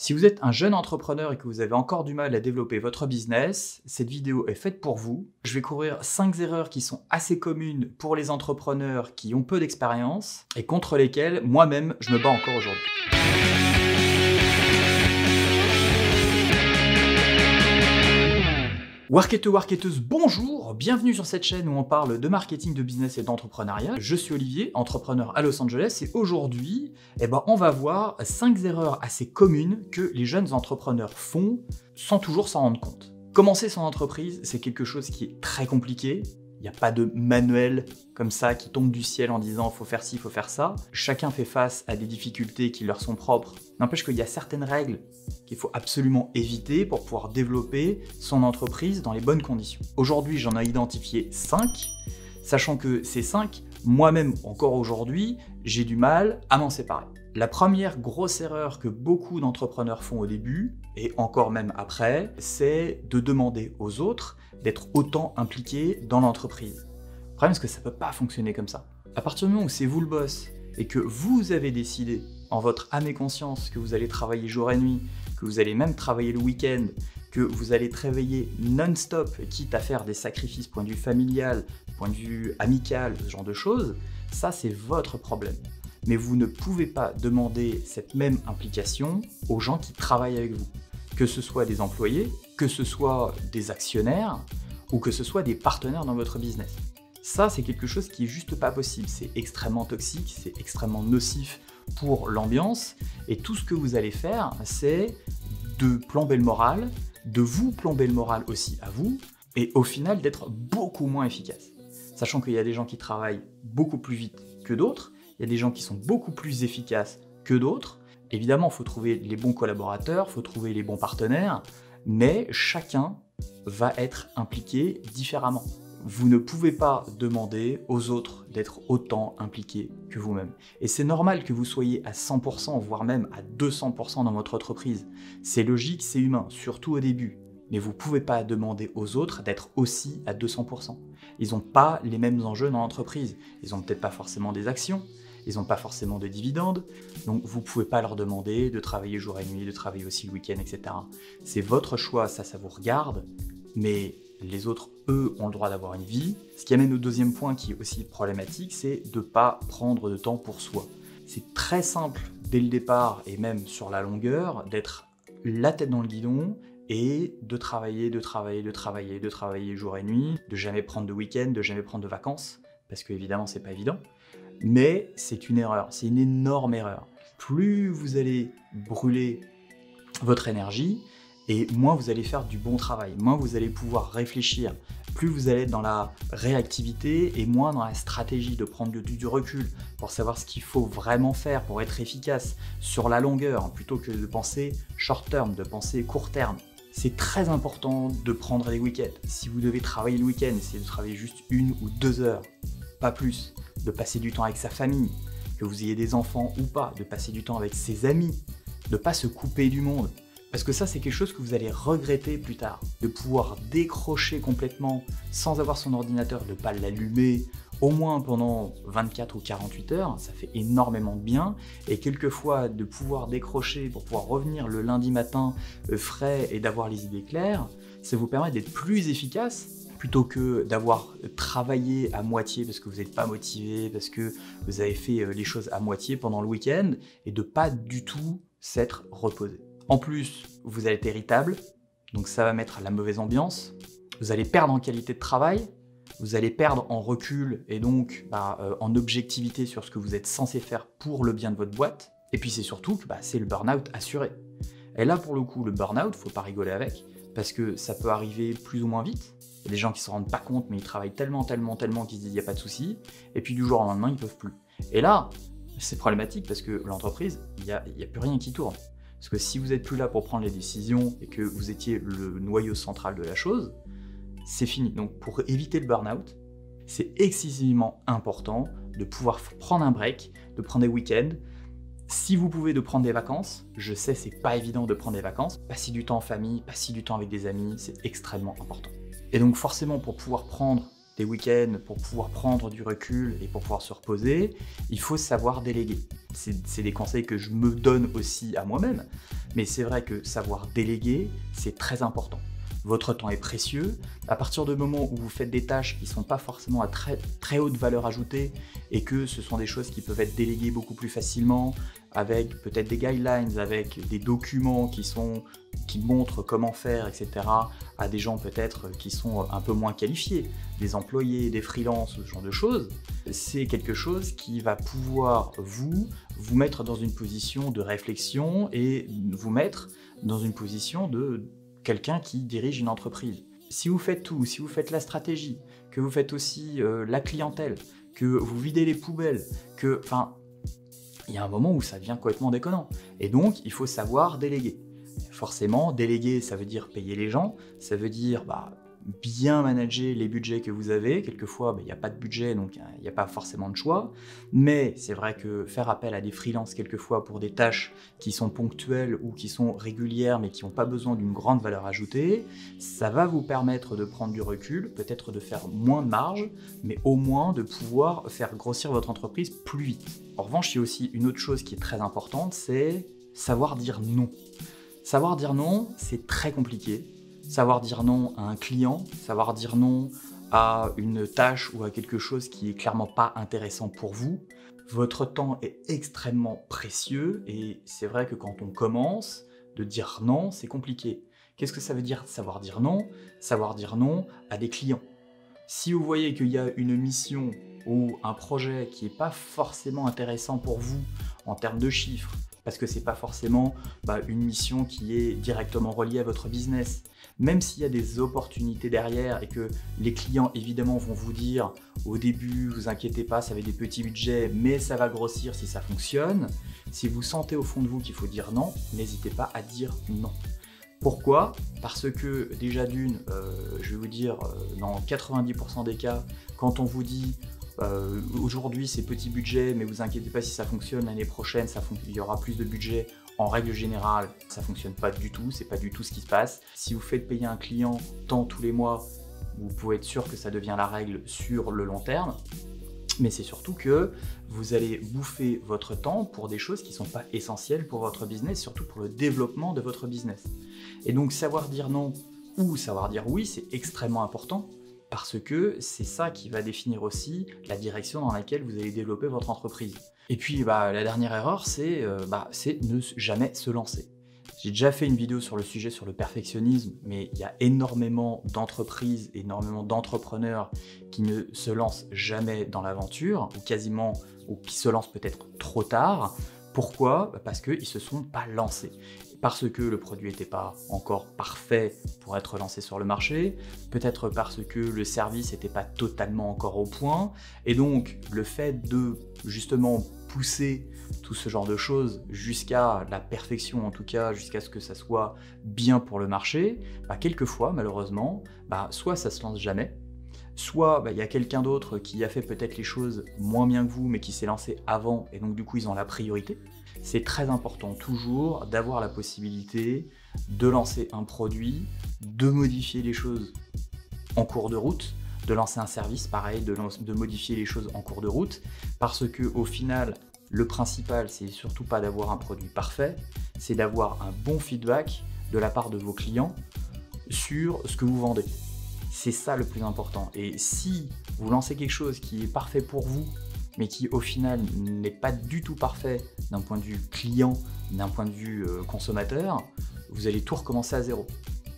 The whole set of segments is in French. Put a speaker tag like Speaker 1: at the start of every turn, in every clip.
Speaker 1: Si vous êtes un jeune entrepreneur et que vous avez encore du mal à développer votre business, cette vidéo est faite pour vous. Je vais couvrir 5 erreurs qui sont assez communes pour les entrepreneurs qui ont peu d'expérience et contre lesquelles moi-même je me bats encore aujourd'hui. Worketeux, worketeuses, bonjour, bienvenue sur cette chaîne où on parle de marketing, de business et d'entrepreneuriat. Je suis Olivier, entrepreneur à Los Angeles et aujourd'hui, on va voir 5 erreurs assez communes que les jeunes entrepreneurs font sans toujours s'en rendre compte. Commencer son entreprise, c'est quelque chose qui est très compliqué. Il n'y a pas de manuel comme ça qui tombe du ciel en disant « faut faire ci, faut faire ça ». Chacun fait face à des difficultés qui leur sont propres. N'empêche qu'il y a certaines règles qu'il faut absolument éviter pour pouvoir développer son entreprise dans les bonnes conditions. Aujourd'hui, j'en ai identifié 5, sachant que ces 5, moi-même encore aujourd'hui, j'ai du mal à m'en séparer. La première grosse erreur que beaucoup d'entrepreneurs font au début, et encore même après, c'est de demander aux autres d'être autant impliqués dans l'entreprise. Le problème, c'est que ça ne peut pas fonctionner comme ça. À partir du moment où c'est vous le boss, et que vous avez décidé, en votre âme et conscience, que vous allez travailler jour et nuit, que vous allez même travailler le week-end, que vous allez travailler non-stop, quitte à faire des sacrifices point de vue familial, point de vue amical, ce genre de choses, ça c'est votre problème. Mais vous ne pouvez pas demander cette même implication aux gens qui travaillent avec vous. Que ce soit des employés, que ce soit des actionnaires, ou que ce soit des partenaires dans votre business. Ça, c'est quelque chose qui est juste pas possible. C'est extrêmement toxique, c'est extrêmement nocif pour l'ambiance. Et tout ce que vous allez faire, c'est de plomber le moral, de vous plomber le moral aussi à vous, et au final d'être beaucoup moins efficace. Sachant qu'il y a des gens qui travaillent beaucoup plus vite que d'autres, il y a des gens qui sont beaucoup plus efficaces que d'autres. Évidemment, il faut trouver les bons collaborateurs, il faut trouver les bons partenaires, mais chacun va être impliqué différemment. Vous ne pouvez pas demander aux autres d'être autant impliqués que vous-même. Et c'est normal que vous soyez à 100%, voire même à 200% dans votre entreprise. C'est logique, c'est humain, surtout au début. Mais vous ne pouvez pas demander aux autres d'être aussi à 200%. Ils n'ont pas les mêmes enjeux dans l'entreprise. Ils n'ont peut-être pas forcément des actions, ils n'ont pas forcément de dividendes, donc vous ne pouvez pas leur demander de travailler jour et nuit, de travailler aussi le week-end, etc. C'est votre choix, ça vous regarde, mais les autres, eux, ont le droit d'avoir une vie. Ce qui amène au deuxième point qui est aussi problématique, c'est de ne pas prendre de temps pour soi. C'est très simple dès le départ, et même sur la longueur, d'être la tête dans le guidon et de travailler jour et nuit, de jamais prendre de week-end, de jamais prendre de vacances, parce que évidemment c'est pas évident, mais c'est une erreur, c'est une énorme erreur. Plus vous allez brûler votre énergie, et moins vous allez faire du bon travail, moins vous allez pouvoir réfléchir, plus vous allez être dans la réactivité et moins dans la stratégie de prendre du recul pour savoir ce qu'il faut vraiment faire pour être efficace sur la longueur, plutôt que de penser short term, de penser court terme. C'est très important de prendre des week-ends. Si vous devez travailler le week-end, essayez de travailler juste 1 ou 2 heures, pas plus, de passer du temps avec sa famille, que vous ayez des enfants ou pas, de passer du temps avec ses amis, de ne pas se couper du monde. Parce que ça, c'est quelque chose que vous allez regretter plus tard. De pouvoir décrocher complètement sans avoir son ordinateur, de ne pas l'allumer au moins pendant 24 ou 48 heures, ça fait énormément de bien. Et quelquefois, de pouvoir décrocher pour pouvoir revenir le lundi matin frais et d'avoir les idées claires, ça vous permet d'être plus efficace plutôt que d'avoir travaillé à moitié parce que vous n'êtes pas motivé, parce que vous avez fait les choses à moitié pendant le week-end et de pas du tout s'être reposé. En plus, vous allez être irritable, donc ça va mettre la mauvaise ambiance. Vous allez perdre en qualité de travail, vous allez perdre en recul et donc en objectivité sur ce que vous êtes censé faire pour le bien de votre boîte. Et puis c'est surtout que c'est le burn-out assuré. Et là, pour le coup, le burn-out, faut pas rigoler avec, parce que ça peut arriver plus ou moins vite. Il y a des gens qui ne se rendent pas compte, mais ils travaillent tellement qu'ils se disent il n'y a pas de souci, et puis du jour au lendemain, ils ne peuvent plus. Et là, c'est problématique parce que l'entreprise, il n'y a plus rien qui tourne. Parce que si vous n'êtes plus là pour prendre les décisions et que vous étiez le noyau central de la chose, c'est fini. Donc pour éviter le burn-out, c'est excessivement important de pouvoir prendre un break, de prendre des week-ends. Si vous pouvez de prendre des vacances, je sais c'est pas évident de prendre des vacances, passer du temps en famille, passer du temps avec des amis, c'est extrêmement important. Et donc forcément pour pouvoir prendre des week-ends, pour pouvoir prendre du recul et pour pouvoir se reposer, il faut savoir déléguer. C'est des conseils que je me donne aussi à moi-même. Mais c'est vrai que savoir déléguer, c'est très important. Votre temps est précieux. À partir du moment où vous faites des tâches qui ne sont pas forcément à très haute valeur ajoutée et que ce sont des choses qui peuvent être déléguées beaucoup plus facilement, avec peut-être des guidelines, avec des documents qui montrent comment faire, etc., à des gens peut-être qui sont un peu moins qualifiés, des employés, des freelances, ce genre de choses, c'est quelque chose qui va pouvoir vous mettre dans une position de réflexion et vous mettre dans une position de quelqu'un qui dirige une entreprise. Si vous faites tout, si vous faites la stratégie, que vous faites aussi la clientèle, que vous videz les poubelles, il y a un moment où ça devient complètement déconnant. Et donc, il faut savoir déléguer. Forcément, déléguer, ça veut dire payer les gens, ça veut dire bien manager les budgets que vous avez. Quelquefois, il n'y a pas de budget, donc il n'y a pas forcément de choix. Mais c'est vrai que faire appel à des freelances quelquefois pour des tâches qui sont ponctuelles ou qui sont régulières, mais qui n'ont pas besoin d'une grande valeur ajoutée, ça va vous permettre de prendre du recul, peut-être de faire moins de marge, mais au moins de pouvoir faire grossir votre entreprise plus vite. En revanche, il y a aussi une autre chose qui est très importante, c'est savoir dire non. Savoir dire non, c'est très compliqué. Savoir dire non à un client, savoir dire non à une tâche ou à quelque chose qui est clairement pas intéressant pour vous. Votre temps est extrêmement précieux et c'est vrai que quand on commence, de dire non, c'est compliqué. Qu'est-ce que ça veut dire savoir dire non? Savoir dire non à des clients. Si vous voyez qu'il y a une mission ou un projet qui n'est pas forcément intéressant pour vous en termes de chiffres, parce que c'est pas forcément une mission qui est directement reliée à votre business, même s'il y a des opportunités derrière et que les clients évidemment vont vous dire au début, vous inquiétez pas, ça va être des petits budgets, mais ça va grossir si ça fonctionne. Si vous sentez au fond de vous qu'il faut dire non, n'hésitez pas à dire non. Pourquoi? Parce que déjà d'une, je vais vous dire, dans 90% des cas, quand on vous dit aujourd'hui c'est petit budget, mais vous inquiétez pas si ça fonctionne, l'année prochaine il y aura plus de budget, en règle générale, ça fonctionne pas du tout, c'est pas du tout ce qui se passe. Si vous faites payer un client tant tous les mois, vous pouvez être sûr que ça devient la règle sur le long terme. Mais c'est surtout que vous allez bouffer votre temps pour des choses qui ne sont pas essentielles pour votre business, surtout pour le développement de votre business. Et donc savoir dire non ou savoir dire oui, c'est extrêmement important parce que c'est ça qui va définir aussi la direction dans laquelle vous allez développer votre entreprise. Et puis la dernière erreur, c'est ne jamais se lancer. J'ai déjà fait une vidéo sur le sujet, sur le perfectionnisme, mais il y a énormément d'entreprises, énormément d'entrepreneurs qui ne se lancent jamais dans l'aventure, ou qui se lancent peut-être trop tard. Pourquoi? Parce qu'ils ne se sont pas lancés. Parce que le produit n'était pas encore parfait pour être lancé sur le marché, peut-être parce que le service n'était pas totalement encore au point, et donc le fait de justement pousser tout ce genre de choses jusqu'à la perfection, en tout cas jusqu'à ce que ça soit bien pour le marché, quelquefois malheureusement, soit ça se lance jamais, soit il y a quelqu'un d'autre qui a fait peut-être les choses moins bien que vous, mais qui s'est lancé avant, et donc du coup ils ont la priorité. C'est très important toujours d'avoir la possibilité de lancer un produit, de modifier les choses en cours de route, de lancer un service, pareil, de modifier les choses en cours de route, parce que au final, le principal, c'est surtout pas d'avoir un produit parfait, c'est d'avoir un bon feedback de la part de vos clients sur ce que vous vendez. C'est ça le plus important. Et si vous lancez quelque chose qui est parfait pour vous, mais qui au final n'est pas du tout parfait d'un point de vue client, d'un point de vue consommateur, vous allez tout recommencer à zéro.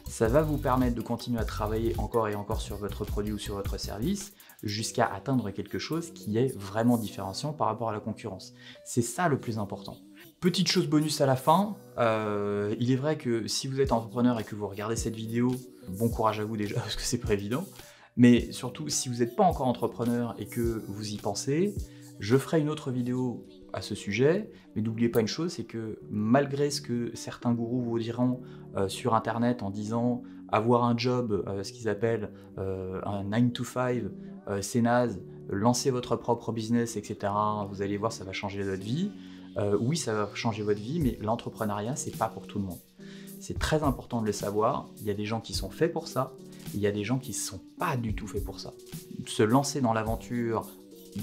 Speaker 1: Ça va vous permettre de continuer à travailler encore et encore sur votre produit ou sur votre service jusqu'à atteindre quelque chose qui est vraiment différenciant par rapport à la concurrence. C'est ça le plus important. Petite chose bonus à la fin, il est vrai que si vous êtes entrepreneur et que vous regardez cette vidéo, bon courage à vous déjà parce que c'est pas évident, mais surtout si vous n'êtes pas encore entrepreneur et que vous y pensez, je ferai une autre vidéo à ce sujet, mais n'oubliez pas une chose, c'est que malgré ce que certains gourous vous diront sur internet en disant avoir un job, ce qu'ils appellent un 9 to 5, c'est naze, lancez votre propre business, etc. Vous allez voir, ça va changer votre vie. Oui, ça va changer votre vie, mais l'entrepreneuriat, c'est pas pour tout le monde. C'est très important de le savoir. Il y a des gens qui sont faits pour ça, il y a des gens qui ne sont pas du tout faits pour ça. Se lancer dans l'aventure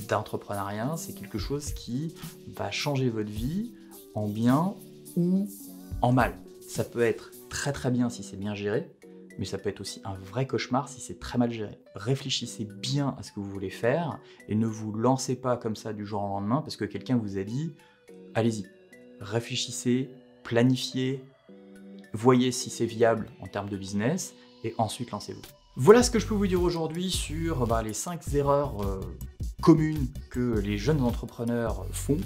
Speaker 1: d'entrepreneuriat, c'est quelque chose qui va changer votre vie en bien ou en mal. Ça peut être très très bien si c'est bien géré, mais ça peut être aussi un vrai cauchemar si c'est très mal géré. Réfléchissez bien à ce que vous voulez faire et ne vous lancez pas comme ça du jour au lendemain parce que quelqu'un vous a dit « allez-y ». Réfléchissez, planifiez, voyez si c'est viable en termes de business et ensuite lancez-vous. Voilà ce que je peux vous dire aujourd'hui sur les 5 erreurs communes que les jeunes entrepreneurs font.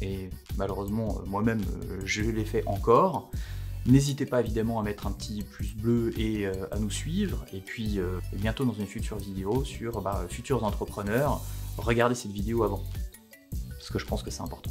Speaker 1: Et malheureusement, moi-même, je les fais encore. N'hésitez pas évidemment à mettre un petit pouce bleu et à nous suivre. Et puis bientôt dans une future vidéo sur futurs entrepreneurs, regardez cette vidéo avant. Parce que je pense que c'est important.